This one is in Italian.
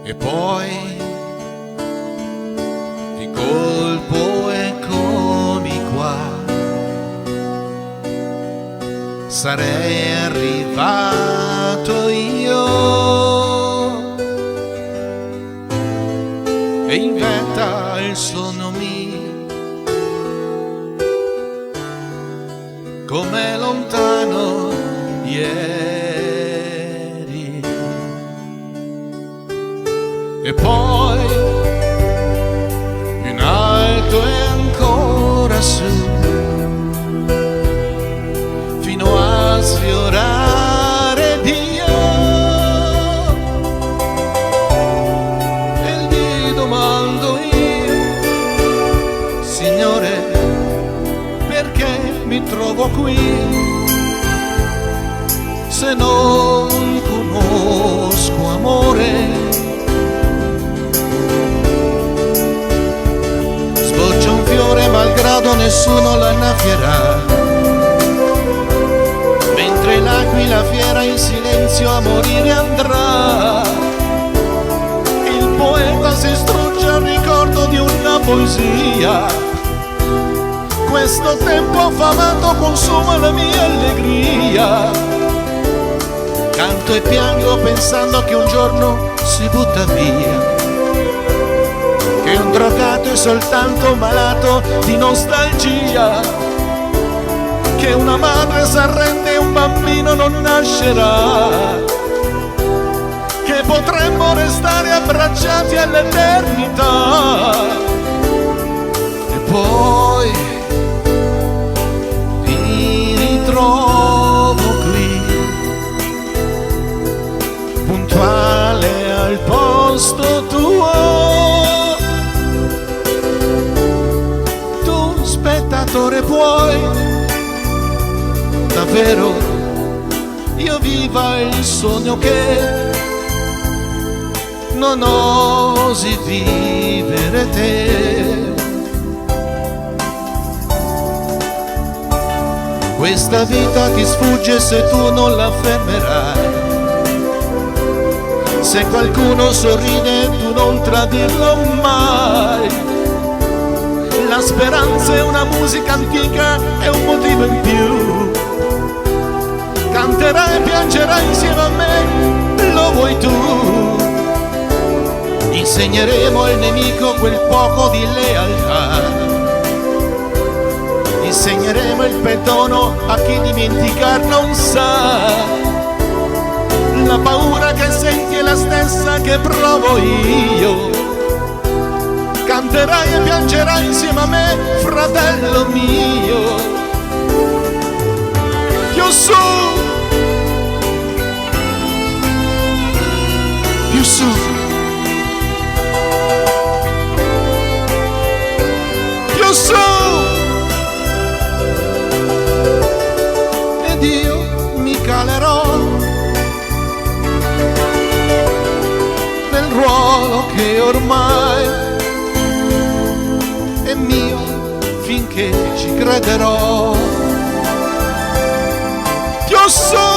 E poi di colpo eccomi qua, sarei arrivato io e inventa il sonno mio, come lontano ieri. E poi in alto e ancora su, fino a sfiorare Dio, e gli domando io: Signore, perché mi trovo qui se non conosco amore? Sboccia un fiore malgrado nessuno lo annaffierà, mentre l'aquila fiera in silenzio a morire andrà. Il poeta si strugge al ricordo di una poesia, questo tempo affamato consuma la mia allegria. Canto e piango pensando che un giorno si butta via, che un drogato è soltanto malato di nostalgia, che una madre s'arrende e un bambino non nascerà, che potremmo restare abbracciati all'eternità. E poi ti ritrovo qui, puntuale al posto tuo. Spettatore, puoi davvero io viva il sogno che non osi vivere te. Questa vita ti sfugge se tu non la fermerai, se qualcuno sorride tu non tradirlo mai. La speranza è una musica antica, è un motivo in più. Canterai e piangerai insieme a me, lo vuoi tu. Insegneremo al nemico quel poco di lealtà, insegneremo il perdono a chi dimenticar non sa. La paura che senti è la stessa che provo io. Canterai e piangerai insieme a me, fratello mio. Più su, più su, più su. Ed io mi calerò nel ruolo che ormai è mio finché ci crederò. Più su.